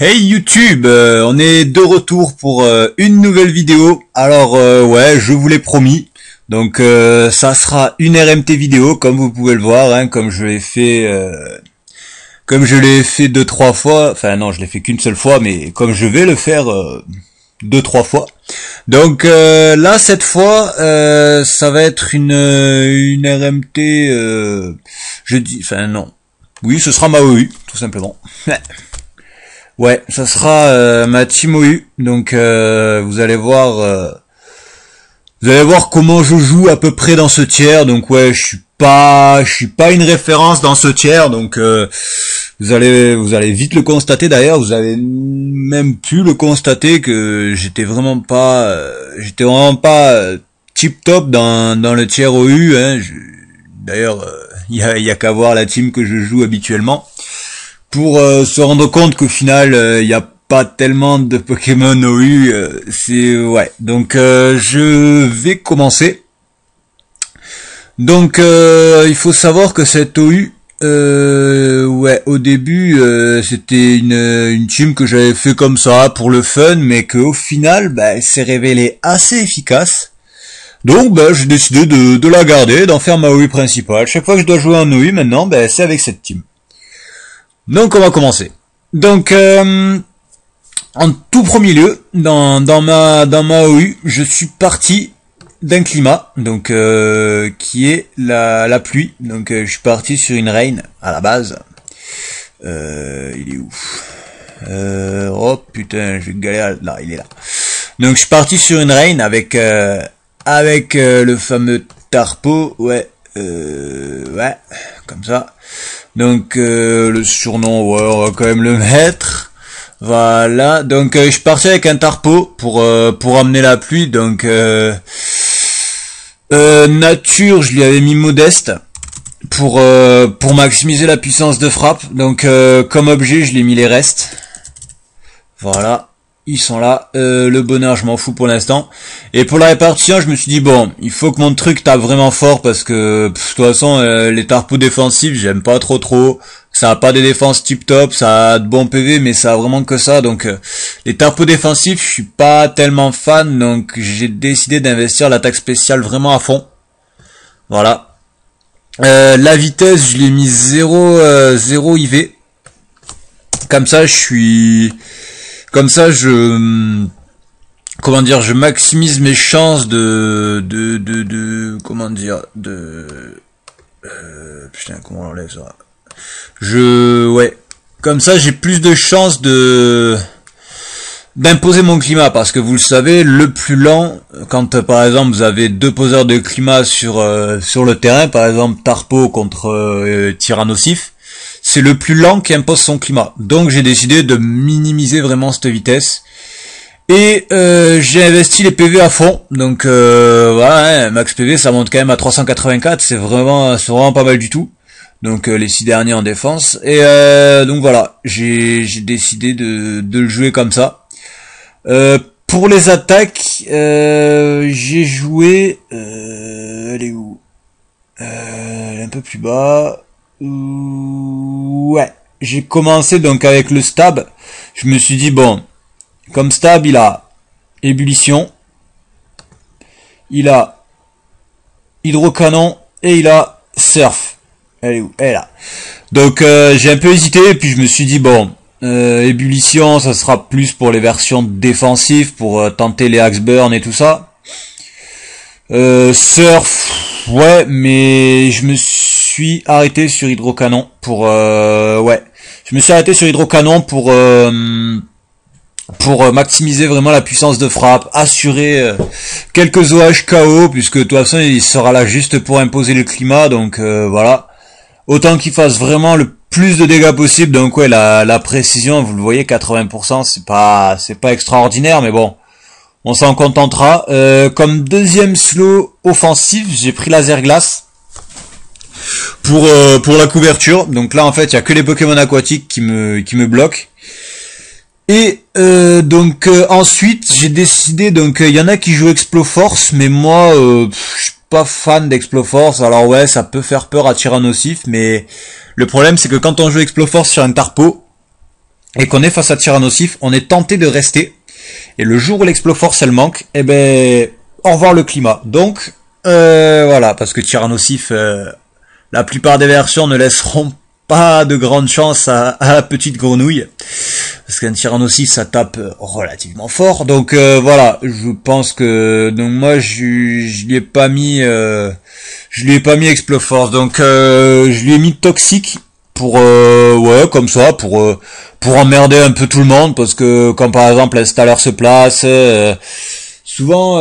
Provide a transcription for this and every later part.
Hey YouTube, on est de retour pour une nouvelle vidéo. Alors ouais, je vous l'ai promis. Donc ça sera une RMT vidéo comme vous pouvez le voir, hein, comme je l'ai fait 2-3 fois. Enfin non, je l'ai fait qu'une seule fois, mais comme je vais le faire 2-3 fois. Donc là cette fois ça va être une RMT oui, ce sera ma OU tout simplement. Ouais, ça sera ma team OU. Donc vous allez voir comment je joue à peu près dans ce tiers. Donc ouais, je suis pas une référence dans ce tiers. Donc vous allez vite le constater. D'ailleurs, vous avez même pu le constater que j'étais vraiment pas tip top dans le tiers OU. Hein. D'ailleurs, il y a qu'à voir la team que je joue habituellement pour se rendre compte qu'au final il n'y a pas tellement de Pokémon OU. Ouais. Donc je vais commencer. Donc il faut savoir que cette OU, ouais, au début c'était une team que j'avais fait comme ça pour le fun, mais qu'au final elle s'est révélée assez efficace. Donc j'ai décidé de la garder, d'en faire ma OU principale. Chaque fois que je dois jouer en OU maintenant, c'est avec cette team. Donc on va commencer. Donc en tout premier lieu, dans ma OU, je suis parti d'un climat, donc qui est la pluie. Donc je suis parti sur une rain à la base. Il est où? Oh putain, je vais galérer. Là, il est là. Donc je suis parti sur une rain avec le fameux Tarpo, ouais, comme ça. Donc le surnom, ouais, on va quand même le mettre. Voilà. Donc je suis parti avec un Tarpo pour amener la pluie. Donc nature, je lui avais mis modeste pour maximiser la puissance de frappe. Donc comme objet, je lui ai mis les restes. Voilà. Ils sont là, le bonheur je m'en fous pour l'instant. Et pour la répartition, je me suis dit bon, il faut que mon truc tape vraiment fort parce que de toute façon les tarpos défensifs j'aime pas trop. Ça a pas des défenses tip top, ça a de bons PV mais ça a vraiment que ça. Donc les tarpos défensifs je suis pas tellement fan, donc j'ai décidé d'investir l'attaque spéciale vraiment à fond. Voilà. La vitesse je l'ai mis 0 IV. Comme ça je maximise mes chances putain, comment on enlève ça? Ouais. Comme ça, j'ai plus de chances d'imposer mon climat, parce que vous le savez, le plus lent, quand par exemple vous avez deux poseurs de climat sur le terrain, par exemple Tarpo contre Tyrannosif, c'est le plus lent qui impose son climat. Donc j'ai décidé de minimiser vraiment cette vitesse. Et j'ai investi les PV à fond. Donc voilà, hein, max PV ça monte quand même à 384, c'est vraiment pas mal du tout. Donc les 6 derniers en défense. Et donc voilà, j'ai décidé de le jouer comme ça. Pour les attaques, j'ai joué elle est où? Elle est un peu plus bas. Ouais, j'ai commencé donc avec le stab. Je me suis dit bon, comme stab il a ébullition, il a hydrocanon et il a surf. Elle est où? Elle est là. Donc j'ai un peu hésité et puis je me suis dit bon, ébullition ça sera plus pour les versions défensives, pour tenter les axe burn et tout ça. Surf, ouais, mais je me suis arrêté sur hydrocanon pour maximiser vraiment la puissance de frappe, assurer quelques OH KO, puisque de toute façon il sera là juste pour imposer le climat. Donc voilà, autant qu'il fasse vraiment le plus de dégâts possible. Donc ouais, la précision, vous le voyez, 80%, c'est pas extraordinaire, mais bon, on s'en contentera. Comme deuxième slow offensif, j'ai pris laser glace pour la couverture. Donc là en fait il y a que les Pokémon aquatiques qui me bloquent. Et ensuite j'ai décidé, donc il y en a qui jouent Exploforce, mais moi je suis pas fan d'Exploforce. Alors ouais, ça peut faire peur à Tyrannosif, mais le problème c'est que quand on joue Exploforce sur un Tarpo, et qu'on est face à Tyrannosif, on est tenté de rester. Et le jour où l'Exploforce elle manque, eh ben, au revoir le climat. Donc, voilà, parce que Tyrannosif, la plupart des versions ne laisseront pas de grande chance à la petite grenouille. Parce qu'un Tyrannosif, ça tape relativement fort. Donc voilà, je pense que donc moi je lui ai pas mis Exploforce. Donc je lui ai mis Toxique pour ouais, comme ça, pour emmerder un peu tout le monde, parce que quand par exemple l'installer se place, souvent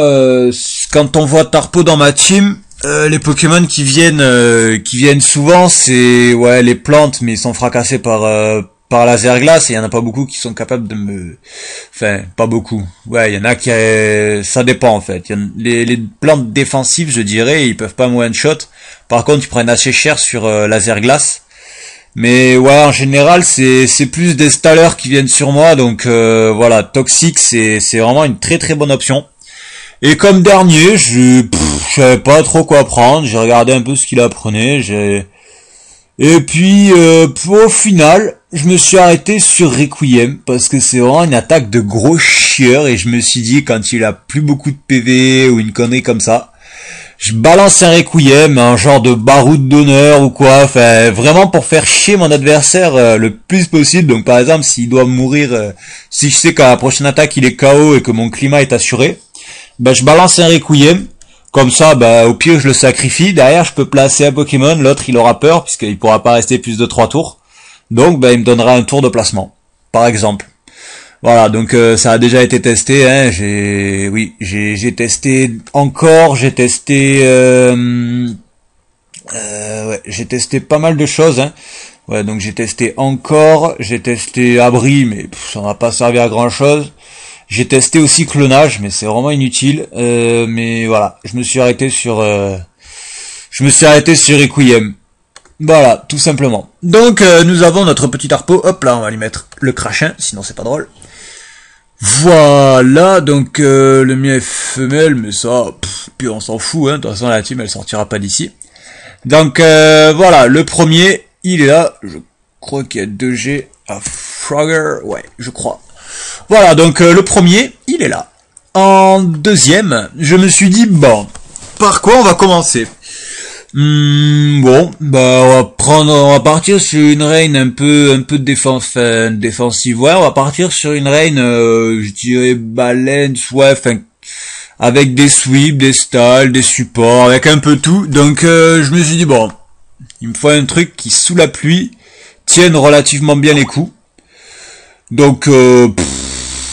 quand on voit Tarpo dans ma team, les Pokémon qui viennent souvent, c'est ouais les plantes, mais ils sont fracassés par laser glace, et il y en a pas beaucoup qui sont capables de enfin pas beaucoup. Ouais, il y en a qui ça dépend en fait. Les plantes défensives, je dirais, ils peuvent pas me one shot. Par contre, ils prennent assez cher sur laser glace. Mais ouais, en général, c'est plus des stallers qui viennent sur moi, donc voilà, Toxic c'est vraiment une très très bonne option. Et comme dernier, je savais pas trop quoi prendre, j'ai regardé un peu ce qu'il apprenait, et puis au final, je me suis arrêté sur Requiem parce que c'est vraiment une attaque de gros chieur, et je me suis dit quand il a plus beaucoup de PV ou une connerie comme ça, je balance un Requiem, un genre de baroud d'honneur ou quoi, enfin vraiment pour faire chier mon adversaire le plus possible. Donc par exemple, s'il doit mourir, si je sais qu'à la prochaine attaque il est KO et que mon climat est assuré, ben je balance un Requiem, comme ça ben au pire je le sacrifie, derrière je peux placer un Pokémon, l'autre il aura peur puisqu'il pourra pas rester plus de 3 tours, donc ben il me donnera un tour de placement, par exemple. Voilà, donc ça a déjà été testé, hein. J'ai testé encore, ouais, j'ai testé pas mal de choses, hein. Ouais, donc j'ai testé encore, j'ai testé abri, mais ça n'a pas servi à grand chose. J'ai testé aussi clonage, mais c'est vraiment inutile. Mais voilà, je me suis arrêté sur Requiem. Voilà, tout simplement. Donc nous avons notre petit Tarpo. Hop là, on va lui mettre le crachin, sinon c'est pas drôle. Voilà, donc le mien est femelle, mais ça, puis on s'en fout, hein. De toute façon la team elle sortira pas d'ici. Donc voilà, le premier, il est là. Je crois qu'il y a 2G à Frogger, ouais, je crois. Voilà, donc le premier, il est là. En deuxième, je me suis dit, bon, par quoi on va commencer? Bon, bah on va partir sur une reine un peu de défense, défensive. Ouais, on va partir sur une reine, je dirais baleine, ouais, enfin, avec des sweeps, des stalls, des supports, avec un peu tout. Donc je me suis dit bon, il me faut un truc qui sous la pluie tienne relativement bien les coups. Donc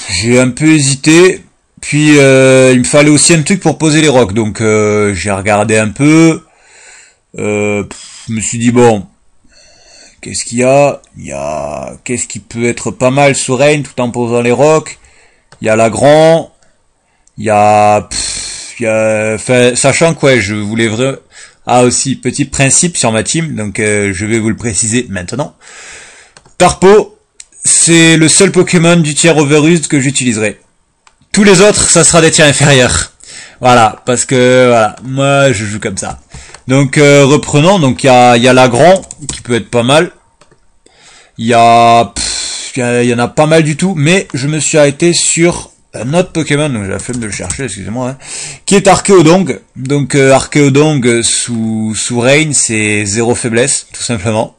j'ai un peu hésité. Puis il me fallait aussi un truc pour poser les rocks. Donc j'ai regardé un peu. Je me suis dit bon, qu'est-ce qu'il y a? Qu'est-ce qui peut être pas mal sous Rain tout en posant les rocks? Il y a Lagran, enfin, sachant que ouais, je voulais vraiment, aussi petit principe sur ma team, donc je vais vous le préciser maintenant. Tarpo, c'est le seul Pokémon du tiers overused que j'utiliserai. Tous les autres, ça sera des tiers inférieurs. Voilà, parce que voilà, moi je joue comme ça. Donc reprenons, donc il y a Lagran qui peut être pas mal. Il y en a pas mal du tout, mais je me suis arrêté sur un autre Pokémon, donc j'ai la flemme de le chercher, excusez-moi, hein, qui est Archéodong. Donc Archéodong sous Rain, c'est 0 faiblesse, tout simplement.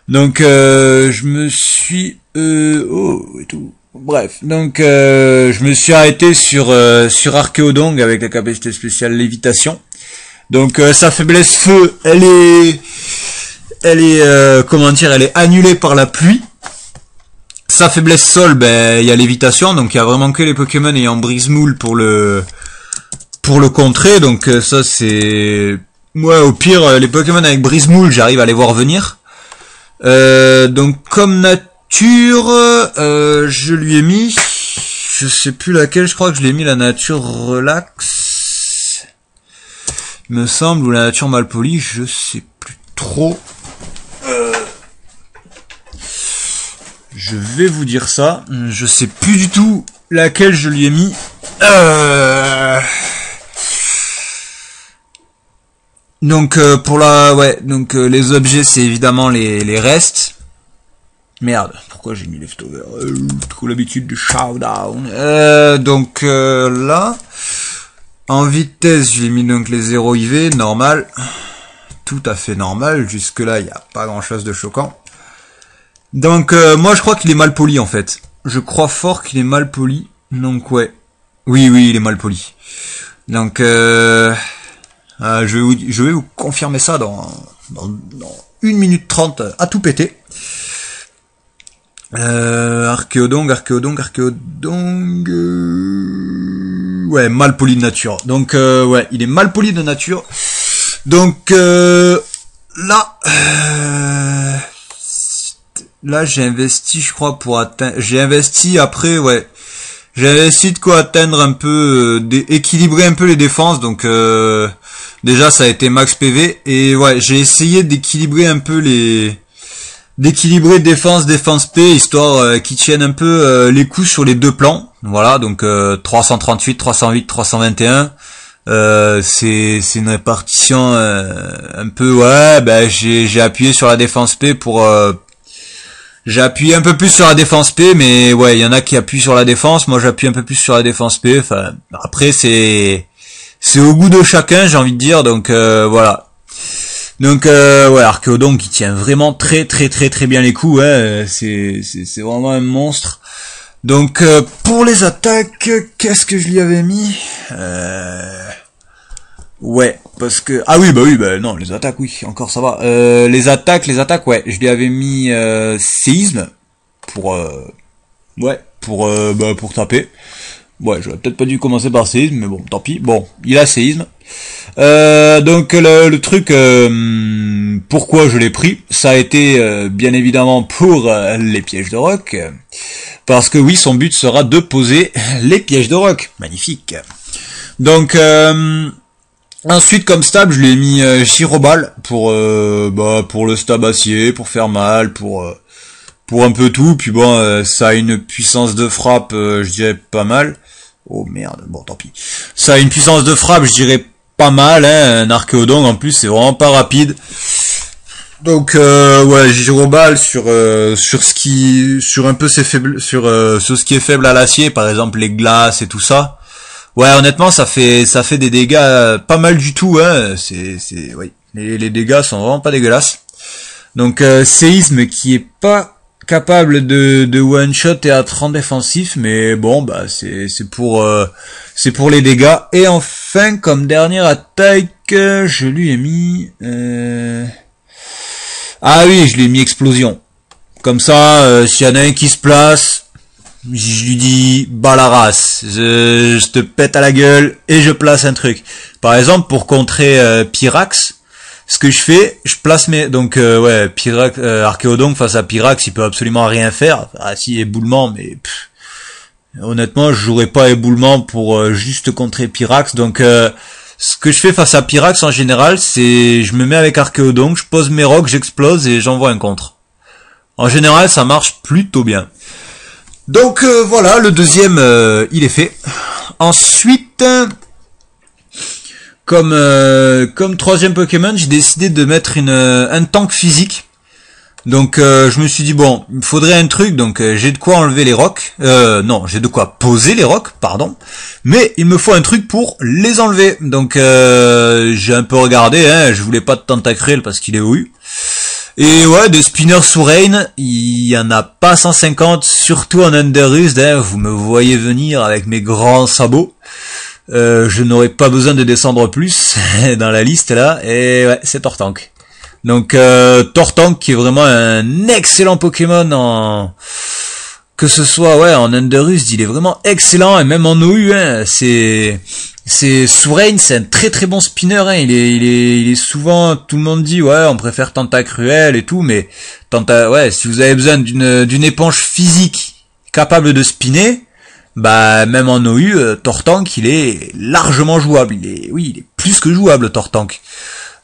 Donc je me suis et tout. Bref, donc je me suis arrêté sur Archéodong avec la capacité spéciale lévitation. Donc sa faiblesse feu, elle est comment dire, elle est annulée par la pluie. Sa faiblesse sol, ben il y a lévitation, donc il y a vraiment que les Pokémon ayant brise-moule pour le contrer. Donc ça c'est, ouais, au pire les Pokémon avec brise-moule, j'arrive à les voir venir. Donc comme nature, je lui ai mis, je sais plus laquelle, je crois que je l'ai mis la nature relax, il me semble, ou la nature malpolie, je sais plus trop. Je vais vous dire ça, je sais plus du tout laquelle je lui ai mis. Donc pour la, ouais, donc les objets c'est évidemment les restes. Merde, pourquoi j'ai mis leftover? Trop l'habitude du showdown. Donc là, en vitesse, j'ai mis donc les 0 IV, normal. Tout à fait normal, jusque là, il n'y a pas grand chose de choquant. Donc moi je crois qu'il est mal poli en fait. Je crois fort qu'il est mal poli. Donc ouais. Oui, il est mal poli. Donc je vais vous confirmer ça dans 1 minute 30 à tout péter. Archéodong. Ouais, mal poli de nature. Donc ouais, il est mal poli de nature. Donc là j'ai investi, je crois, pour atteindre. J'ai investi après, ouais. J'ai investi de quoi atteindre un peu, équilibrer un peu les défenses. Donc déjà ça a été max PV et ouais, j'ai essayé d'équilibrer un peu d'équilibrer défense P, histoire qu'ils tiennent un peu les coups sur les deux plans. Voilà, donc 338, 308, 321. C'est une répartition un peu, ouais, ben j'ai appuyé sur la défense P pour j'ai appuyé un peu plus sur la défense P, mais ouais, il y en a qui appuient sur la défense, moi j'appuie un peu plus sur la défense P. Enfin, après c'est au goût de chacun, j'ai envie de dire. Donc voilà. Donc ouais, Archéodon qui tient vraiment très bien les coups, hein. C'est vraiment un monstre. Donc pour les attaques, qu'est-ce que je lui avais mis? Ouais, parce que non, les attaques, oui, encore ça va. Les attaques, ouais, je lui avais mis séisme pour pour taper. Ouais, j'aurais peut-être pas dû commencer par séisme, mais bon, tant pis. Bon, il a séisme. Donc le truc, pourquoi je l'ai pris, ça a été bien évidemment pour les pièges de roc, parce que oui, son but sera de poser les pièges de roc. Magnifique. Donc ensuite, comme stab, je lui ai mis Chirobal pour le stab acier, pour faire mal, pour un peu tout. Puis bon, ça a une puissance de frappe, je dirais pas mal. Oh merde, bon tant pis. Ça a une puissance de frappe, je dirais pas mal, hein. Un Archéodon en plus, c'est vraiment pas rapide. Donc ouais, Chirobal sur un peu ses faibles, sur ce qui est faible à l'acier, par exemple les glaces et tout ça. Ouais, honnêtement, ça fait des dégâts pas mal du tout, hein. Oui, les dégâts sont vraiment pas dégueulasses. Donc séisme qui est pas capable de one shot et à 30 défensif, mais bon, bah c'est pour les dégâts. Et enfin, comme dernière attaque, je lui ai mis ah oui, je lui ai mis explosion. Comme ça, s'il y en a un qui se place, je lui dis, bah la race, je te pète à la gueule et je place un truc. Par exemple, pour contrer Pyrax, ce que je fais, je place mes... Donc ouais, Pyrax, Archéodon face à Pyrax, il peut absolument rien faire. Ah si, éboulement, mais... honnêtement, je jouerais pas éboulement pour juste contrer Pyrax. Donc ce que je fais face à Pyrax en général, c'est... je me mets avec Archéodon, je pose mes rocs, j'explose et j'envoie un contre. En général, ça marche plutôt bien. Donc voilà, le deuxième, il est fait. Ensuite, comme troisième Pokémon, j'ai décidé de mettre un tank physique. Donc je me suis dit, bon, il me faudrait un truc, donc j'ai de quoi enlever les rocs. Non, j'ai de quoi poser les rocs, pardon. Mais il me faut un truc pour les enlever. Donc j'ai un peu regardé, hein, je voulais pas de Tentacruel parce qu'il est OU. Et ouais, des spinners sous Rain, il y en a pas 150, surtout en Underused, hein, vous me voyez venir avec mes grands sabots. Je n'aurais pas besoin de descendre plus dans la liste là, et ouais, c'est Tortank. Donc Tortank qui est vraiment un excellent Pokémon que ce soit ouais en Underused, il est vraiment excellent, et même en OU, hein, sous Rain, c'est un très bon spinner, hein. Il est souvent, tout le monde dit ouais, on préfère Tentacruel et tout, mais ouais, si vous avez besoin d'une éponge physique capable de spinner, bah même en OU, Tortank, il est largement jouable. Il est plus que jouable, Tortank.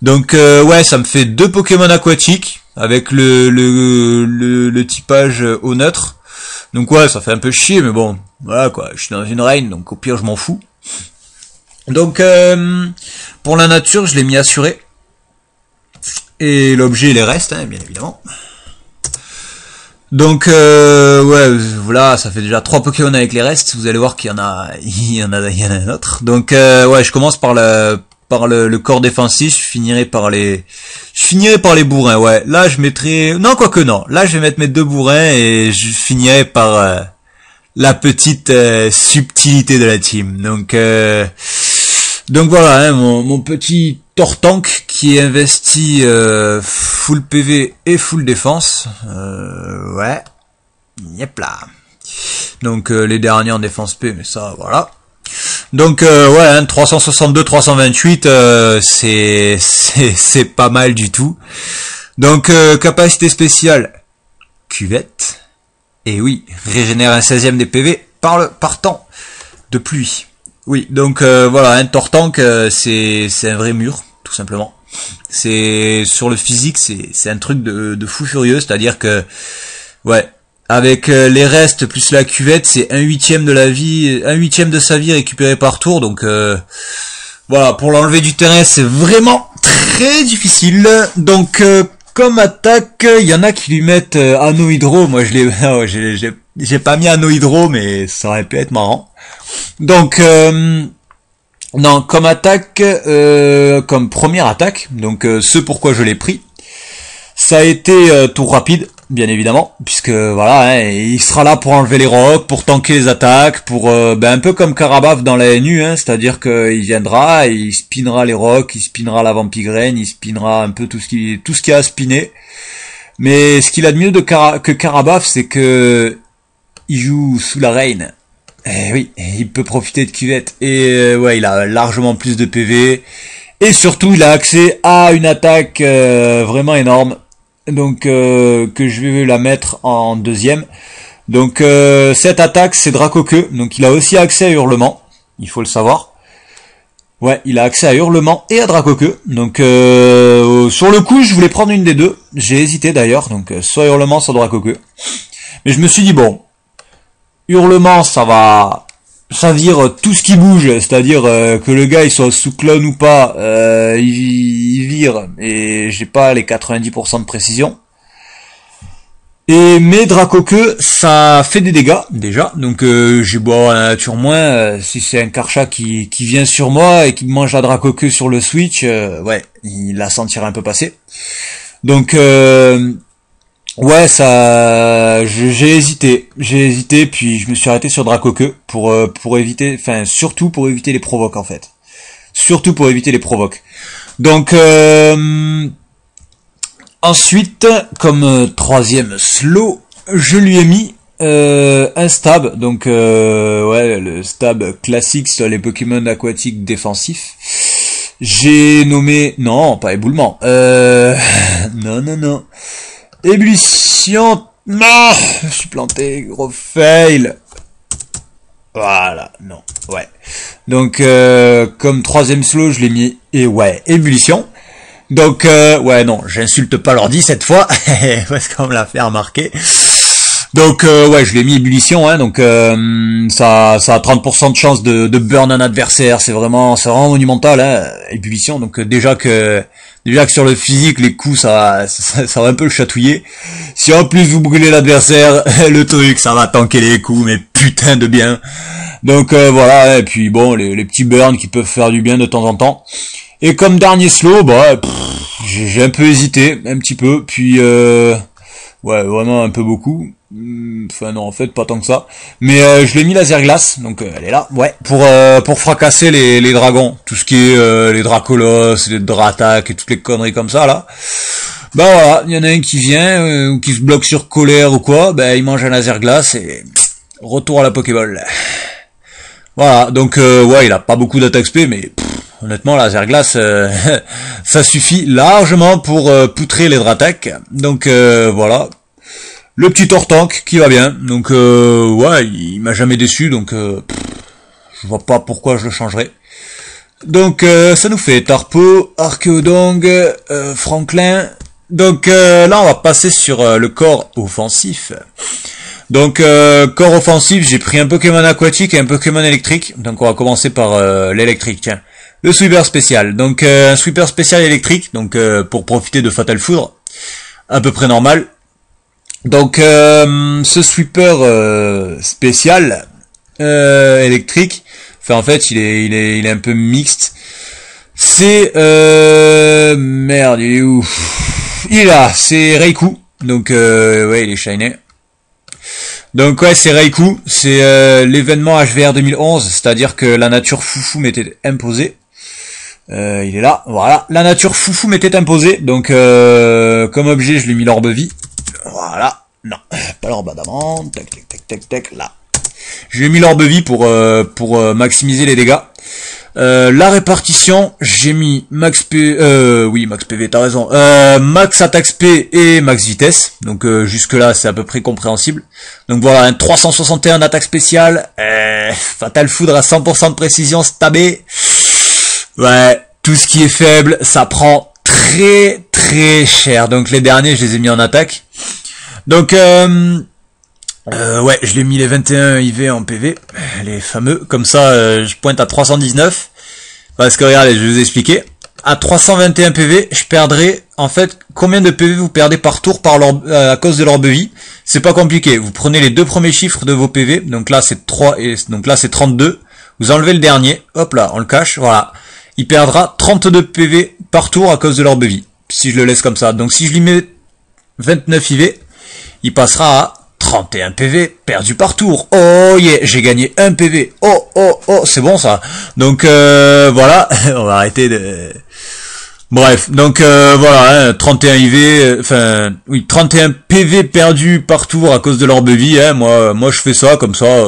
Donc ouais, ça me fait 2 Pokémon aquatiques avec le typage eau neutre. Donc ouais, ça fait un peu chier, mais bon, voilà quoi, je suis dans une Rain, donc au pire je m'en fous. Donc pour la nature, je l'ai mis assuré. Et l'objet, il reste, hein, bien évidemment. Donc ouais, voilà, ça fait déjà 3 Pokémon avec les restes. Vous allez voir qu'il y en a, il y en a un autre. Donc ouais, je commence par le corps défensif. Je finirai par les bourrins. Ouais, là je mettrai, non quoique non. Là je vais mettre mes 2 bourrins et je finirai par la petite subtilité de la team. Donc voilà, hein, mon petit Tortank qui est investi full PV et full défense. Ouais. Yep là. Donc les derniers en défense P, mais ça voilà. Donc ouais, hein, 362, 328, c'est pas mal du tout. Donc capacité spéciale, cuvette. Et oui, régénère un 16e des PV par temps de pluie. Oui, donc voilà, un Tortank, c'est un vrai mur, tout simplement. C'est sur le physique, c'est un truc de fou furieux, c'est-à-dire que ouais, avec les restes plus la cuvette, c'est 1/8 de la vie, 1/8 de sa vie récupérée par tour, donc voilà, pour l'enlever du terrain, c'est vraiment très difficile. Donc comme attaque, il y en a qui lui mettent Anneau Hydro, moi je l'ai j'ai pas mis Anneau Hydro, mais ça aurait pu être marrant. Donc non, comme attaque, comme première attaque, donc ce pourquoi je l'ai pris, ça a été tour rapide, bien évidemment, puisque voilà, hein, il sera là pour enlever les rocs, pour tanker les attaques, pour un peu comme Karabaf dans la NU, hein, c'est-à-dire qu'il viendra, et il spinera les rocs, il spinera la Vampigraine, il spinera un peu tout ce qui a à spinner. Mais ce qu'il a de mieux que Karabaf, c'est que il joue sous la reine. Eh oui, il peut profiter de cuvette. Et ouais, il a largement plus de PV. Et surtout, il a accès à une attaque vraiment énorme. Donc, que je vais la mettre en 2e. Donc, cette attaque, c'est Dracoqueux. Donc, il a aussi accès à Hurlement. Il faut le savoir. Ouais, il a accès à Hurlement et à Dracoqueux. Donc, sur le coup, je voulais prendre une des deux. J'ai hésité d'ailleurs. Donc, soit Hurlement, soit Dracoqueux. Mais je me suis dit, bon, Hurlement, ça vire tout ce qui bouge, c'est-à-dire que le gars il soit sous clone ou pas, il vire, et j'ai pas les 90% de précision. Et mais Dracoqueux, ça fait des dégâts déjà, donc j'ai beau avoir la nature moins, si c'est un Karcha qui vient sur moi et qui mange la Dracoqueux sur le switch, ouais, il la sentira un peu passer. Donc ouais, ça, j'ai hésité, puis je me suis arrêté sur Dracoqueux pour éviter, enfin surtout pour éviter les provoques en fait, surtout pour éviter les provoques. Donc ensuite, comme 3e slow, je lui ai mis un stab, donc ouais, le stab classique sur les Pokémon aquatiques défensifs. J'ai nommé, non, pas éboulement, non. Ébullition, non, je suis planté, gros fail. Voilà, non, ouais. Donc, comme 3e slow, je l'ai mis, et ouais, ébullition. Donc, ouais, non, j'insulte pas l'ordi cette fois, parce qu'on me l'a fait remarquer. Donc, ouais, je l'ai mis ébullition, hein, donc ça a 30% de chance de burn un adversaire, c'est vraiment monumental, hein, ébullition. Donc déjà que sur le physique, les coups, ça va un peu le chatouiller. Si en plus vous brûlez l'adversaire, le truc, ça va tanker les coups, mais putain de bien. Donc voilà, et puis bon, les petits burns qui peuvent faire du bien de temps en temps. Et comme dernier slow, bah, j'ai un peu hésité, un petit peu, puis ouais, vraiment un peu beaucoup. Enfin non, en fait pas tant que ça. Mais je l'ai mis laser glace, donc elle est là. Ouais, pour fracasser les dragons, tout ce qui est les Dracolos, les Dratak et toutes les conneries comme ça là. Bah voilà, il y en a un qui vient ou qui se bloque sur colère ou quoi, bah il mange un laser glace et retour à la Pokéball. Voilà, donc ouais, il a pas beaucoup d'attaque spé, mais honnêtement, laser glace, ça suffit largement pour poutrer les Dratak. Donc voilà. Le petit Tortank qui va bien, donc ouais, il m'a jamais déçu, donc je vois pas pourquoi je le changerais. Donc ça nous fait Tarpo, Archéodong, Franklin. Donc là on va passer sur le corps offensif. Donc corps offensif, j'ai pris un Pokémon aquatique et un Pokémon électrique. Donc on va commencer par l'électrique, tiens. Le sweeper spécial. Donc un sweeper spécial électrique, donc pour profiter de Fatal Foudre, à peu près normal. Donc ce sweeper spécial électrique, enfin en fait il est un peu mixte. C'est merde, il est où? Il est là, c'est Reiku. Donc ouais, il est shiny. Donc ouais, c'est Reiku, c'est l'événement HVR 2011, c'est-à-dire que la nature foufou m'était imposée. Il est là, voilà. La nature foufou m'était imposée, donc comme objet, je lui ai mis l'orbe vie. Voilà. Non, pas l'orbe d'amande. Tac, tac, tac, tac, tac, là. Je lui ai mis l'orbe vie pour maximiser les dégâts. La répartition, j'ai mis max PV, t'as raison. Max attaque SP et max vitesse. Donc jusque là, c'est à peu près compréhensible. Donc voilà, un 361 attaque spéciale, Fatal Foudre à 100% de précision, stabé. Ouais, tout ce qui est faible, ça prend très très cher. Donc les derniers, je les ai mis en attaque. Donc ouais, je l'ai mis les 21 IV en PV, les fameux. Comme ça, je pointe à 319. Parce que regardez, je vais vous expliquer. À 321 PV, je perdrai, en fait, combien de PV vous perdez par tour à cause de l'orbe vie. C'est pas compliqué. Vous prenez les deux premiers chiffres de vos PV. Donc là, c'est 3 et donc là, c'est 32. Vous enlevez le dernier. Hop là, on le cache. Voilà. Il perdra 32 PV par tour à cause de l'orbe vie. Si je le laisse comme ça. Donc si je lui mets 29 IV, il passera à 31 PV perdu par tour. Oh yeah, j'ai gagné 1 PV. Oh, oh, oh, c'est bon ça. Donc voilà, on va arrêter de... Bref, donc voilà, hein, 31 IV, enfin, oui, 31 PV perdus par tour à cause de l'orbe vie. Hein, moi je fais ça comme ça.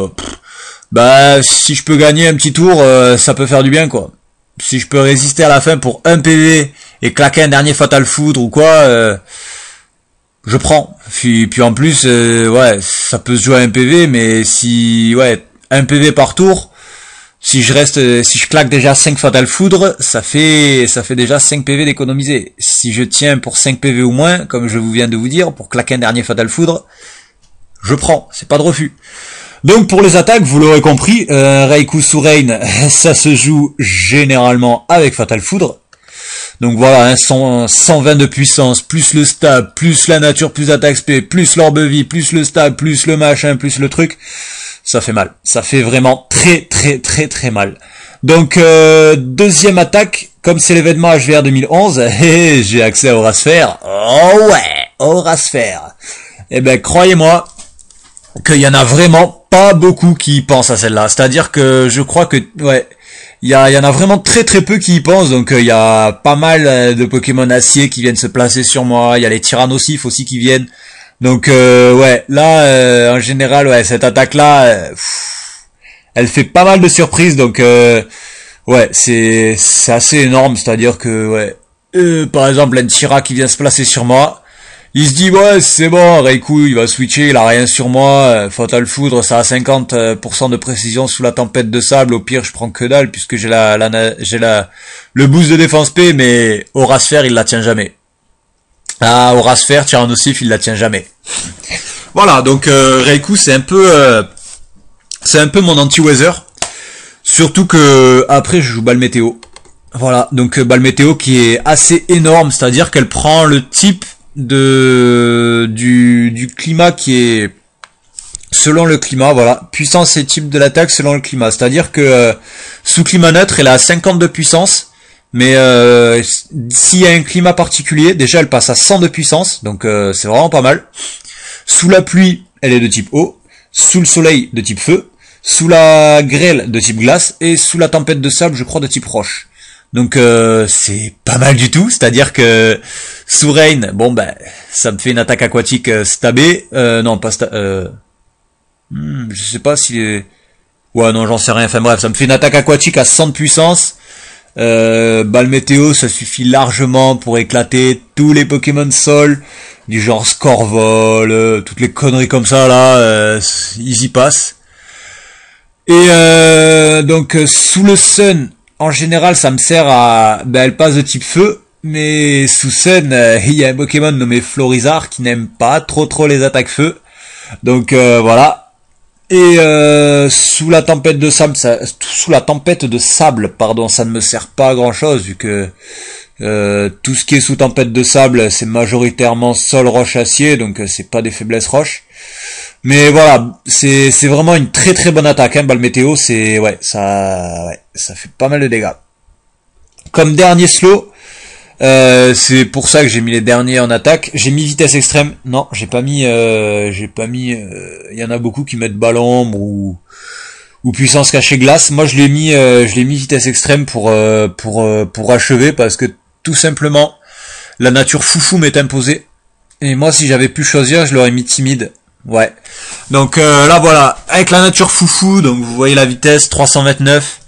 Bah, si je peux gagner un petit tour, ça peut faire du bien, quoi. Si je peux résister à la fin pour 1 PV et claquer un dernier Fatal Foudre ou quoi, je prends. Puis en plus, ouais, ça peut se jouer à 1 PV, mais si, ouais, 1 PV par tour, si je claque déjà 5 Fatal Foudre, ça fait déjà 5 PV d'économiser. Si je tiens pour 5 PV ou moins, comme je vous viens de vous dire, pour claquer un dernier Fatal Foudre, je prends. C'est pas de refus. Donc pour les attaques, vous l'aurez compris, Reiku Surein, ça se joue généralement avec Fatal Foudre. Donc voilà, hein, 120 de puissance, plus le stab, plus la nature, plus attaque SP, plus l'orbe vie, plus le stab, plus le machin, plus le truc. Ça fait mal. Ça fait vraiment très très très très mal. Donc deuxième attaque, comme c'est l'événement HVR 2011, j'ai accès à Aura Sphere. Oh ouais, Aura Sphere. Eh ben croyez-moi qu'il y en a vraiment pas beaucoup qui y pensent à celle-là. C'est-à-dire que je crois que, ouais, il y en a vraiment très très peu qui y pensent. Donc il y a pas mal de Pokémon acier qui viennent se placer sur moi. Il y a les Tyrannosifs aussi qui viennent. Donc ouais, là en général, ouais, cette attaque-là, elle fait pas mal de surprises. Donc ouais, c'est assez énorme. C'est-à-dire que, ouais, par exemple, un Tyra qui vient se placer sur moi. Il se dit, ouais, c'est bon, Reiku, il va switcher, il a rien sur moi, Fatal Foudre, ça a 50% de précision sous la tempête de sable, au pire, je prends que dalle, puisque j'ai le boost de défense P, mais Aura Sphere, il la tient jamais. Ah, Aura Sphere, Tyrannosif, il la tient jamais. Voilà, donc, Reiku, c'est un peu mon anti-weather. Surtout que, après, je joue Balle Météo. Voilà, donc, Balle Météo qui est assez énorme, c'est-à-dire qu'elle prend le type du climat qui est selon le climat, voilà, puissance et type de l'attaque selon le climat, c'est-à-dire que sous climat neutre elle a 50 de puissance, mais s'il y a un climat particulier, déjà elle passe à 100 de puissance, donc c'est vraiment pas mal. Sous la pluie elle est de type eau, sous le soleil de type feu, sous la grêle de type glace et sous la tempête de sable je crois de type roche. Donc c'est pas mal du tout, c'est-à-dire que sous Rain, bon ben ça me fait une attaque aquatique stabée, non pas je sais pas si ouais non j'en sais rien, enfin bref, ça me fait une attaque aquatique à 100 de puissance. Balle météo, ça suffit largement pour éclater tous les Pokémon sol, du genre Scorvol, toutes les conneries comme ça là, ils y passent. Et donc sous le Sun, en général, ça me sert à... Ben, elle passe de type feu, mais sous Sun, il y a un Pokémon nommé Florizard qui n'aime pas trop les attaques feu. Donc voilà. Et sous la tempête de sable, pardon, ça ne me sert pas à grand chose vu que tout ce qui est sous tempête de sable, c'est majoritairement sol, roche, acier, donc c'est pas des faiblesses roches. Mais voilà, c'est vraiment une très très bonne attaque, hein, balle météo, ça fait pas mal de dégâts. Comme dernier slow, c'est pour ça que j'ai mis les derniers en attaque. J'ai mis vitesse extrême. Non, j'ai pas mis. Il y en a beaucoup qui mettent balle ombre ou puissance cachée glace. Moi, je l'ai mis vitesse extrême pour achever parce que tout simplement la nature foufou m'est imposée. Et moi, si j'avais pu choisir, je l'aurais mis timide. Ouais. Donc là, voilà, avec la nature foufou. Donc vous voyez la vitesse 329.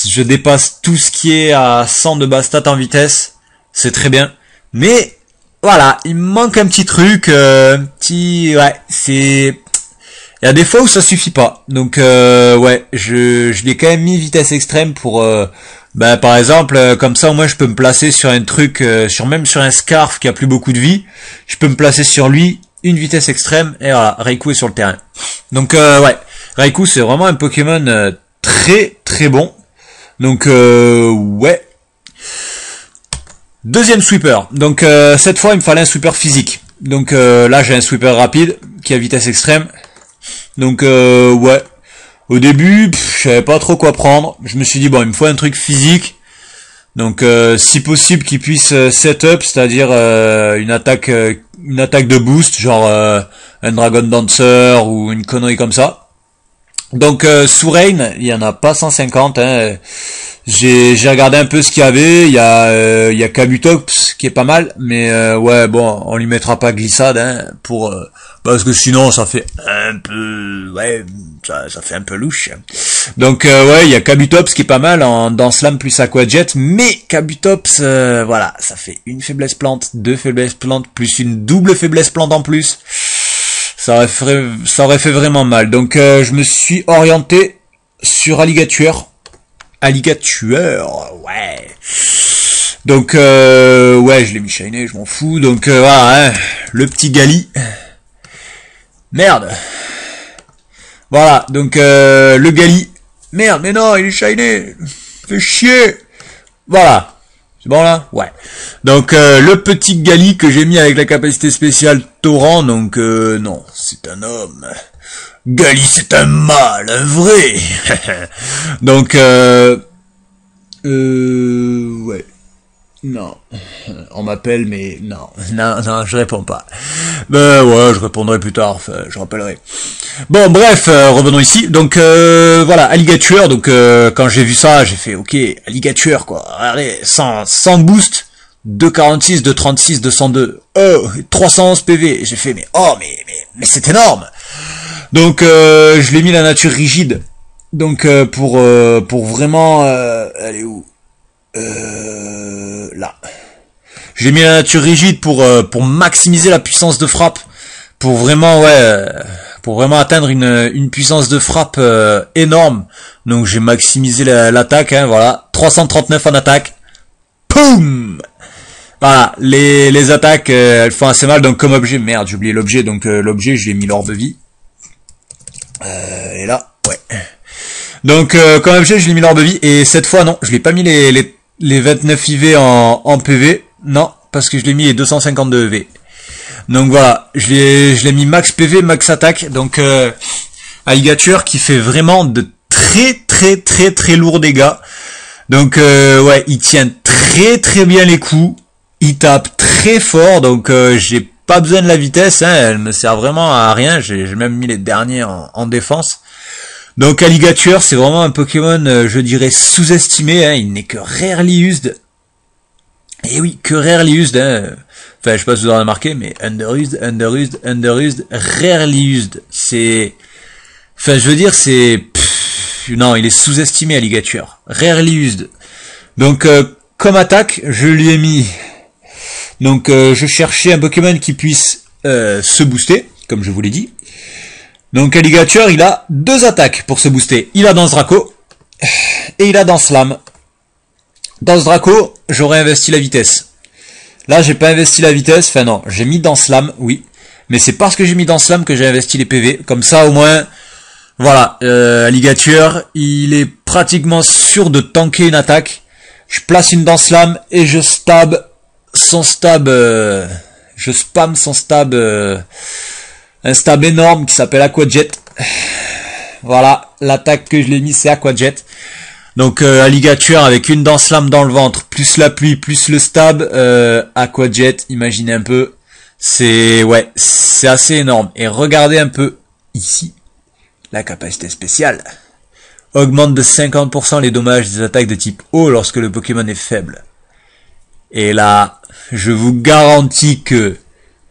Je dépasse tout ce qui est à 100 de base stat en vitesse. C'est très bien. Mais, voilà, il me manque un petit truc, ouais, il y a des fois où ça suffit pas. Donc, ouais, je l'ai quand même mis vitesse extrême pour, par exemple, comme ça, au moins, je peux me placer sur un truc, même sur un Scarf qui a plus beaucoup de vie. Je peux me placer sur lui, une vitesse extrême, et voilà, Raikou est sur le terrain. Donc, ouais, Raikou, c'est vraiment un Pokémon très, très bon. Donc, ouais. Deuxième sweeper. Donc cette fois il me fallait un sweeper physique. Donc là j'ai un sweeper rapide qui a vitesse extrême. Donc ouais. Au début, je savais pas trop quoi prendre. Je me suis dit bon, il me faut un truc physique. Donc si possible qu'il puisse setup, c'est-à-dire une attaque de boost, genre un Dragon Dancer ou une connerie comme ça. Donc sous Rain, il y en a pas 150 hein. J'ai regardé un peu ce qu'il y avait, il y a Kabutops qui est pas mal, mais ouais bon, on lui mettra pas glissade hein, parce que sinon ça fait un peu ça fait un peu louche. Donc ouais, il y a Kabutops qui est pas mal dans Slam plus Aqua Jet, mais Kabutops voilà, ça fait une faiblesse plante, deux faiblesses plantes plus une double faiblesse plante en plus. Ça aurait fait vraiment mal. Donc je me suis orienté sur Alligatueur, ouais. Donc ouais, je l'ai mis shiné, je m'en fous. Donc voilà, hein, le petit Gali. Merde. Voilà, donc le Gali. Merde, mais non, il est shiné. Fait chier. Voilà. C'est bon là? Ouais. Donc le petit Gali que j'ai mis avec la capacité spéciale Torrent, donc non, c'est un homme. Gali c'est un mâle, un vrai. Donc ouais. Non. On m'appelle mais non, je réponds pas. Ben ouais, je répondrai plus tard, enfin, je rappellerai. Bon bref, revenons ici. Donc voilà, Alligatueur, donc quand j'ai vu ça, j'ai fait OK, Alligatueur quoi. Regardez, sans boost, 246, 236, 202. 311 PV. J'ai fait mais mais c'est énorme. Donc je l'ai mis la nature rigide. Donc pour vraiment elle est où là. J'ai mis la nature rigide pour maximiser la puissance de frappe, pour vraiment atteindre une puissance de frappe énorme. Donc j'ai maximisé l'attaque hein, voilà, 339 en attaque. Poum. Voilà, les attaques elles font assez mal. Donc comme objet, merde, j'ai oublié l'objet, donc l'objet je lui ai mis l'orbe vie. Et là, ouais. Donc comme objet je lui ai mis l'orbe vie, et cette fois non, je l'ai pas mis les 29 IV en PV, non, parce que je l'ai mis les 252 EV. Donc voilà, je l'ai mis max PV, max attaque, donc Alligatueur qui fait vraiment de très lourds dégâts. Donc ouais, il tient très bien les coups, il tape très fort, donc j'ai pas besoin de la vitesse, hein, elle me sert vraiment à rien, j'ai même mis les derniers en défense. Donc Alligatueur, c'est vraiment un Pokémon, je dirais, sous-estimé, hein, il n'est que rarely used. Et oui, que rarely used, hein. Enfin, je sais pas si vous en avez remarqué, mais underused, rarely used. C'est... Enfin, je veux dire, c'est... non, il est sous-estimé, Alligatueur. Rarely used. Donc, comme attaque, je lui ai mis... Donc, je cherchais un Pokémon qui puisse se booster, comme je vous l'ai dit. Donc Alligatueur, il a deux attaques pour se booster. Il a Danse Draco et il a Danse Lame. Danse Draco, j'aurais investi la vitesse. Là, j'ai pas investi la vitesse. Enfin non, j'ai mis Danse Lame, oui. Mais c'est parce que j'ai mis Danse Lame que j'ai investi les PV. Comme ça, au moins, Voilà, Alligator, il est pratiquement sûr de tanker une attaque. Je place une dance lame et je stab son stab, je spam son stab, un stab énorme qui s'appelle Aquajet. Voilà, l'attaque que je l'ai mis c'est Aquajet. Donc Alligator avec une dance lame dans le ventre, plus la pluie, plus le stab, Aquajet, imaginez un peu, c'est assez énorme. Et regardez un peu ici, la capacité spéciale augmente de 50% les dommages des attaques de type eau lorsque le Pokémon est faible. Et là, je vous garantis que,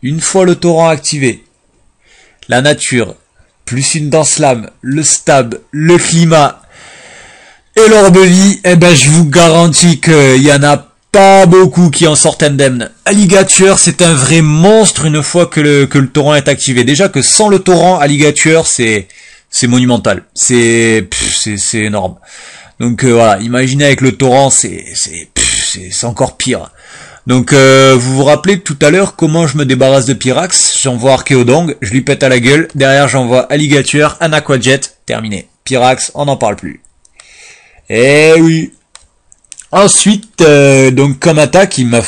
une fois le torrent activé, la nature, plus une dance lame, le stab, le climat et l'orbe vie, eh ben je vous garantis qu'il y en a pas beaucoup qui en sortent indemnes. Alligator, c'est un vrai monstre une fois que le torrent est activé. Déjà que sans le torrent, Alligator, c'est monumental. C'est énorme. Donc voilà, imaginez avec le torrent, c'est encore pire. Donc vous vous rappelez tout à l'heure comment je me débarrasse de Pyrax? J'envoie Archéodong, je lui pète à la gueule, derrière j'envoie Alligator, un Aquajet, terminé. Pyrax, on n'en parle plus. Eh oui. Ensuite, donc comme attaque, il m'en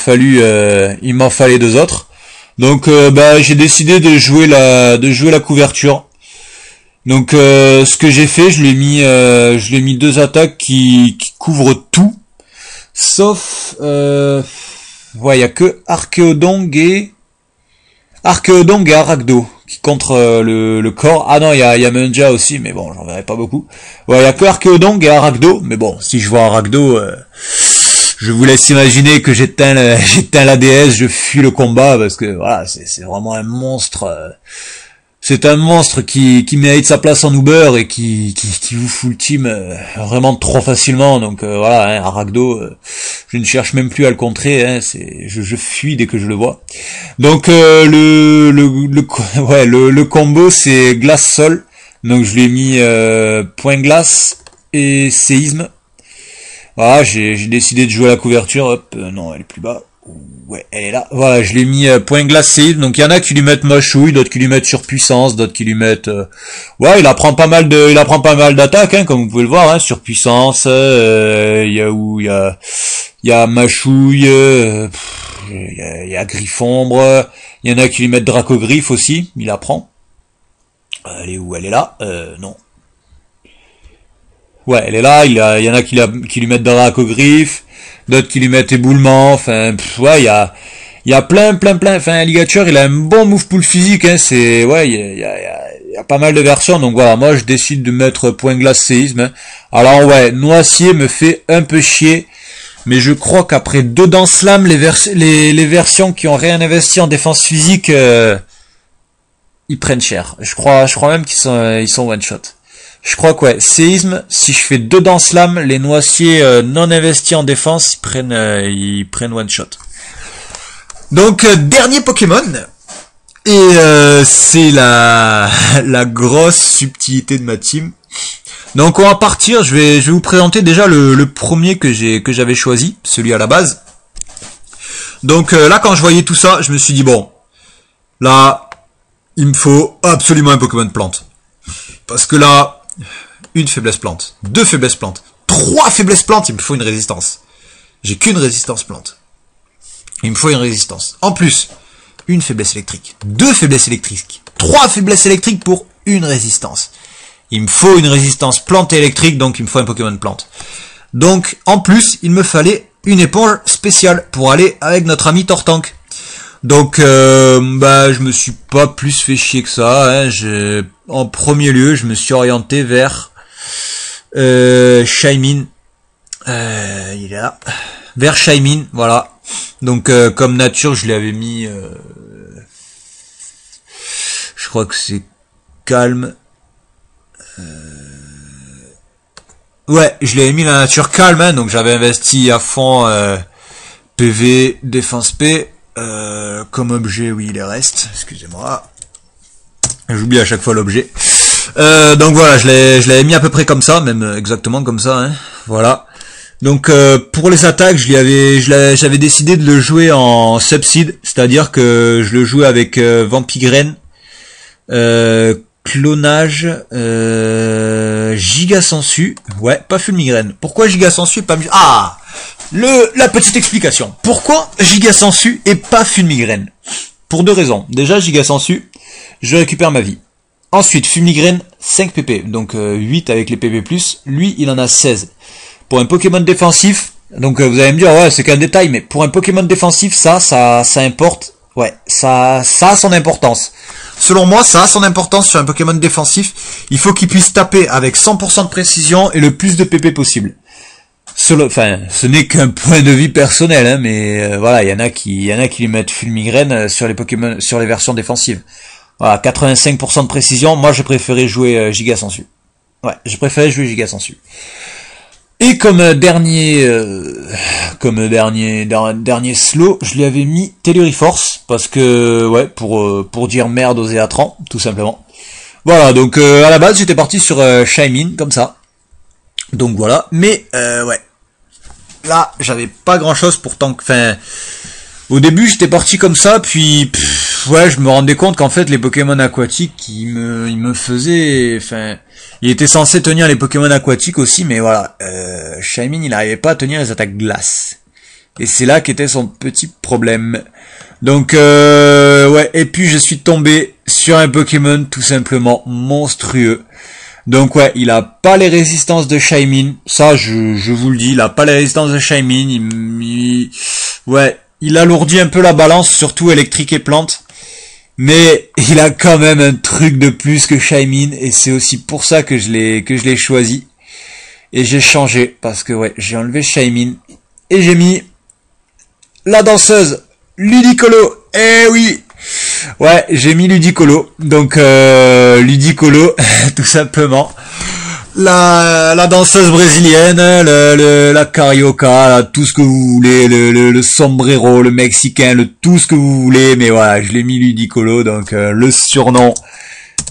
fallait deux autres. Donc j'ai décidé de jouer la couverture. Donc ce que j'ai fait, je lui ai mis deux attaques qui couvrent tout, sauf il y a que Archéodong et Aragdo qui contre le corps. Ah non, il y a Munja aussi, mais bon, j'en verrai pas beaucoup. Ouais, il y a que Archéodong et Aragdo, mais bon, si je vois Aragdo, je vous laisse imaginer que j'éteins la déesse, je fuis le combat parce que voilà, c'est vraiment un monstre. C'est un monstre qui mérite sa place en Uber et qui vous full team vraiment trop facilement. Donc voilà, hein, Aragdo, je ne cherche même plus à le contrer. Hein, je fuis dès que je le vois. Donc le combo c'est glace sol. Donc je lui ai mis point glace et séisme. Voilà, j'ai décidé de jouer à la couverture. Hop, non, elle est plus bas. Ouais, elle est là. Voilà, je l'ai mis point glacé. Donc il y en a qui lui mettent mâchouille, d'autres qui lui mettent surpuissance, d'autres qui lui mettent ouais, il apprend pas mal d'attaques hein, comme vous pouvez le voir hein, surpuissance, il y a mâchouille, il y a griffombre, il y en a qui lui mettent dracogriffe aussi, il apprend. Elle est où? Elle est là. Non. Ouais, elle est là, il y en a qui lui mettent dracogriffe. D'autres qui lui mettent éboulement, enfin, ouais, il y a plein, enfin, Alligator, il a un bon move pool physique, hein, ouais, il y a pas mal de versions, donc voilà, moi, je décide de mettre point glace séisme, hein. Alors, ouais, Noicier me fait un peu chier, mais je crois qu'après deux dents slam, les versions qui ont rien investi en défense physique, ils prennent cher. Je crois même qu'ils sont one shot. Je crois que ouais, séisme, si je fais deux dents slam, les Noiciers non investis en défense, ils prennent one shot. Donc dernier Pokémon, et c'est la grosse subtilité de ma team. Donc on va partir, je vais vous présenter déjà le premier que j'avais choisi, celui à la base. Donc là quand je voyais tout ça, je me suis dit bon, là il me faut absolument un Pokémon de plante. Parce que là, une faiblesse plante, deux faiblesses plantes, trois faiblesses plantes, il me faut une résistance. J'ai qu'une résistance plante. Il me faut une résistance. En plus, une faiblesse électrique, deux faiblesses électriques, trois faiblesses électriques pour une résistance. Il me faut une résistance plante et électrique, donc il me faut un Pokémon plante. Donc, en plus, il me fallait une éponge spéciale pour aller avec notre ami Tortank. Donc, je me suis pas plus fait chier que ça. Hein. En premier lieu, je me suis orienté vers Shaymin. Il est là. Vers Shaymin, voilà. Donc, comme nature, je l'avais mis... je crois que c'est calme. Ouais, je l'avais mis la nature calme. Hein, donc, j'avais investi à fond PV, défense P. Comme objet, oui, les restes. Excusez-moi. J'oublie à chaque fois l'objet. Donc voilà, je l'avais mis à peu près comme ça, même exactement comme ça. Hein. Voilà. Donc pour les attaques, j'avais décidé de le jouer en subseed, c'est-à-dire que je le jouais avec Vampigraine, clonage, giga sensu, ouais, pas fulmigraine. Pourquoi giga sensu et pas la petite explication. Pourquoi giga sensu et pas fulmigraine? Pour deux raisons. Déjà, giga sensu, je récupère ma vie. Ensuite, fulmigraine, 5 pp, donc 8 avec les pp+, lui il en a 16. Pour un Pokémon défensif, donc vous allez me dire, ouais c'est qu'un détail, mais pour un Pokémon défensif, ça importe, ouais, ça a son importance. Selon moi, ça a son importance sur un Pokémon défensif, il faut qu'il puisse taper avec 100% de précision et le plus de pp possible. Enfin, ce n'est qu'un point de vue personnel, hein, mais voilà, il y en a qui lui mettent fulmigraine sur les Pokémon, sur les versions défensives. Voilà, 85% de précision. Moi, je préférais jouer giga sensu. Ouais, je préférais jouer giga sensu. Et comme dernier slow, je lui avais mis Telluriforce parce que ouais, pour dire merde aux Éatrans, tout simplement. Voilà, donc à la base, j'étais parti sur Shaymin comme ça. Donc voilà, mais ouais. Là, j'avais pas grand-chose pour tant que au début, j'étais parti comme ça, puis ouais, je me rendais compte qu'en fait, les Pokémon aquatiques, ils me faisaient, il était censé tenir les Pokémon aquatiques aussi, mais voilà, Shaymin, il n'arrivait pas à tenir les attaques glace. Et c'est là qu'était son petit problème. Donc, ouais, et puis je suis tombé sur un Pokémon tout simplement monstrueux. Donc ouais, il a pas les résistances de Shaymin, ça je vous le dis, il a pas les résistances de Shaymin, ouais, il alourdit un peu la balance, surtout électrique et plante, mais il a quand même un truc de plus que Shaymin, et c'est aussi pour ça que je l'ai choisi, et j'ai changé, parce que ouais, j'ai enlevé Shaymin, et j'ai mis la danseuse, Ludicolo, eh oui. Ouais, j'ai mis Ludicolo, donc Ludicolo, tout simplement. La danseuse brésilienne, la carioca, là, tout ce que vous voulez, le sombrero, le mexicain, tout ce que vous voulez, mais voilà, je l'ai mis Ludicolo, donc le surnom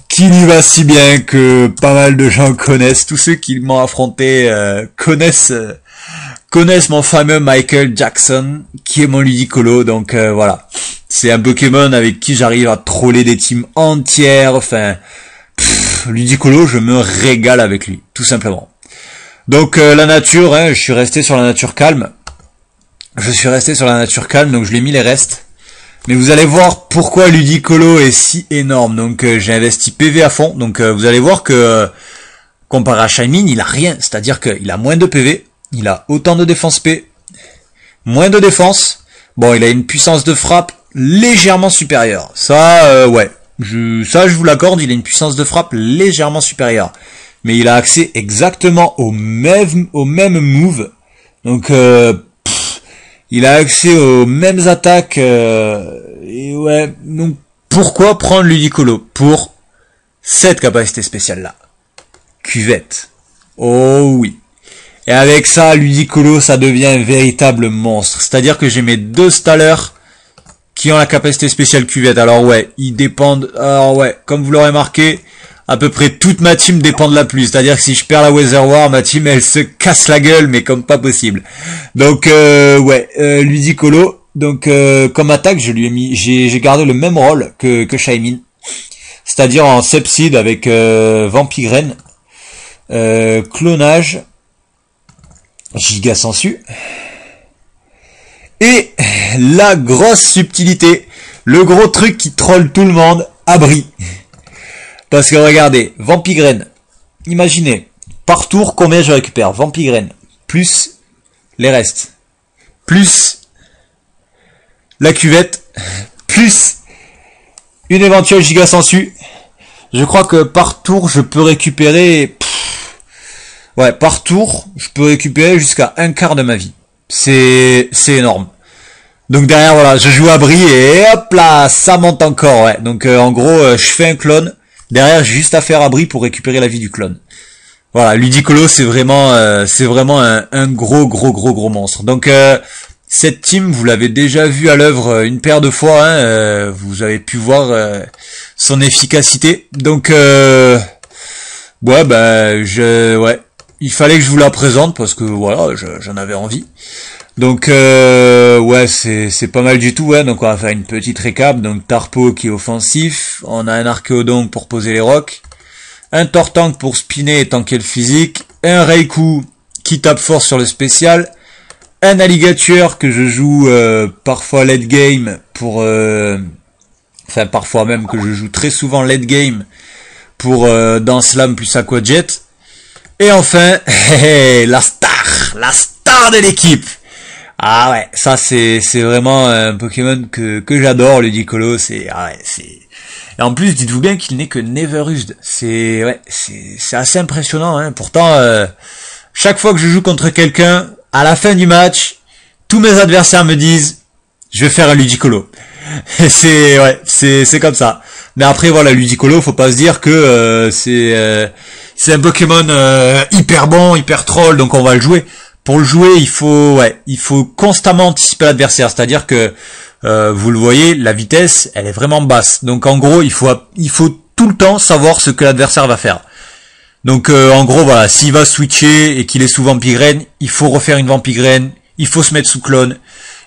qui lui va si bien que pas mal de gens connaissent, tous ceux qui m'ont affronté connaissent mon fameux Michael Jackson, qui est mon Ludicolo, donc voilà. C'est un Pokémon avec qui j'arrive à troller des teams entières, Ludicolo, je me régale avec lui, tout simplement. Donc la nature, hein, je suis resté sur la nature calme, donc je lui ai mis les restes. Mais vous allez voir pourquoi Ludicolo est si énorme, donc j'ai investi PV à fond, donc vous allez voir que, comparé à Shaymin, il a rien, c'est-à-dire qu'il a moins de PV, il a autant de défense P, moins de défense, bon, il a une puissance de frappe légèrement supérieure. Ça, ouais, je vous l'accorde, il a une puissance de frappe légèrement supérieure. Mais il a accès exactement au même move. Donc, il a accès aux mêmes attaques. Et ouais, donc pourquoi prendre Ludicolo? Pour cette capacité spéciale-là. Cuvette. Oh oui. Et avec ça, Ludicolo, ça devient un véritable monstre. C'est-à-dire que j'ai mes deux stallers qui ont la capacité spéciale cuvette. Alors ouais, ils dépendent... Alors ouais, comme vous l'aurez marqué, à peu près toute ma team dépend de la pluie. C'est-à-dire que si je perds la Weather War, ma team, elle se casse la gueule, mais comme pas possible. Donc ouais, Ludicolo. Donc comme attaque, je lui ai mis... J'ai gardé le même rôle que Shaymin. C'est-à-dire en Sepseed avec Vampigraine, clonage, giga sensu. Et la grosse subtilité, le gros truc qui troll tout le monde, abri. Parce que regardez, Vampigraine, imaginez, par tour combien je récupère? Vampigraine, plus les restes, plus la cuvette, plus une éventuelle giga sensu. Je crois que par tour je peux récupérer... Ouais, par tour, je peux récupérer jusqu'à un quart de ma vie. C'est énorme. Donc derrière, voilà, je joue abri et hop là, ça monte encore, ouais. Donc en gros, je fais un clone. Derrière, j'ai juste à faire abri pour récupérer la vie du clone. Voilà, Ludicolo, c'est vraiment un gros monstre. Donc cette team, vous l'avez déjà vu à l'œuvre une paire de fois, hein, vous avez pu voir son efficacité. Donc ouais, il fallait que je vous la présente parce que voilà, j'en avais envie. Donc ouais, c'est pas mal du tout, ouais. Donc on va faire une petite récap. Donc Tarpo qui est offensif, on a un Archéodon pour poser les rocs, un Tortank pour spinner et tanker le physique, un Reiku qui tape fort sur le spécial, un Alligator que je joue parfois late game pour enfin parfois même que je joue très souvent late game pour dans Slam plus Aquajet, et enfin la star de l'équipe. Ah ouais, ça c'est vraiment un Pokémon que j'adore, le Ludicolo. C'est et en plus dites-vous bien qu'il n'est que Never Used. C'est assez impressionnant, hein. Pourtant chaque fois que je joue contre quelqu'un, à la fin du match, tous mes adversaires me disent je vais faire un Ludicolo. C'est comme ça. Mais après voilà, Ludicolo, faut pas se dire que c'est un Pokémon hyper bon, hyper troll, donc on va le jouer. Pour le jouer, il faut constamment anticiper l'adversaire, c'est-à-dire que vous le voyez, la vitesse, elle est vraiment basse. Donc en gros, il faut tout le temps savoir ce que l'adversaire va faire. Donc en gros, voilà, s'il va switcher et qu'il est sous Vampigraine, il faut refaire une Vampigraine, il faut se mettre sous clone,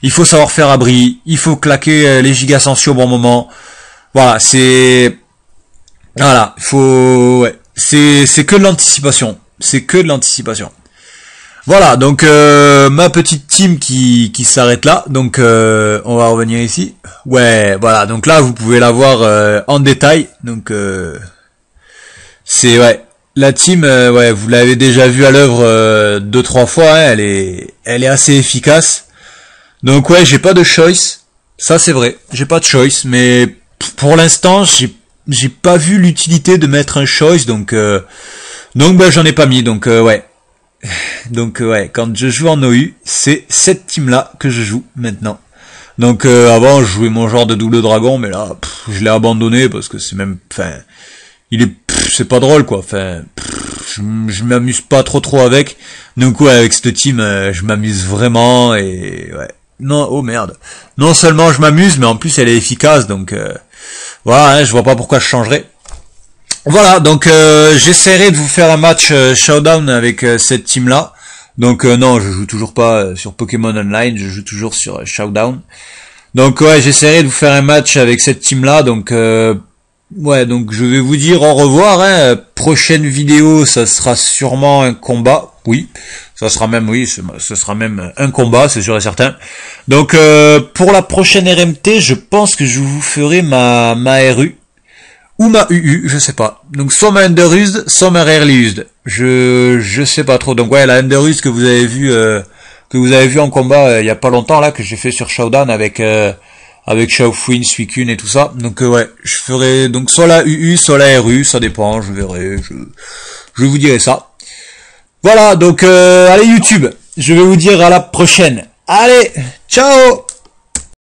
il faut savoir faire abri, il faut claquer les Gigasensio au bon moment. Voilà, c'est que de l'anticipation, c'est que de l'anticipation. Voilà, donc ma petite team qui s'arrête là. Donc on va revenir ici. Ouais, voilà, donc là vous pouvez la voir en détail. Donc c'est la team, vous l'avez déjà vue à l'œuvre 2-3 fois, hein, elle est assez efficace. Donc ouais, j'ai pas de choice. Ça c'est vrai, j'ai pas de choice, mais pour l'instant, j'ai pas vu l'utilité de mettre un choice, donc j'en ai pas mis, donc ouais. Donc quand je joue en OU, c'est cette team là que je joue maintenant. Donc avant je jouais mon genre de double dragon, mais là je l'ai abandonné parce que c'est même, enfin, c'est pas drôle quoi. Enfin, je m'amuse pas trop avec. Donc ouais, avec cette team, je m'amuse vraiment et ouais. Non, oh merde. Non seulement je m'amuse, mais en plus elle est efficace, donc voilà, hein, je vois pas pourquoi je changerais. Voilà, donc j'essaierai de vous faire un match Showdown avec cette team là. Donc non, je joue toujours pas sur Pokémon Online, je joue toujours sur Showdown. Donc ouais, j'essaierai de vous faire un match avec cette team là. Donc donc je vais vous dire au revoir, hein. Prochaine vidéo, ça sera sûrement un combat. Oui, ça sera même ce sera même un combat, c'est sûr et certain. Donc pour la prochaine RMT, je pense que je vous ferai ma RU. Ou ma UU, je sais pas. Donc soit ma Underused, soit ma Rarely Used. Je sais pas trop. Donc ouais, la Underused que vous avez vu en combat il y a pas longtemps là, que j'ai fait sur Showdown avec Shaofuin, Suicune et tout ça. Donc ouais, je ferai donc soit la UU, soit la RU, ça dépend, je verrai, je vous dirai ça. Voilà, donc allez YouTube, je vais vous dire à la prochaine. Allez, ciao.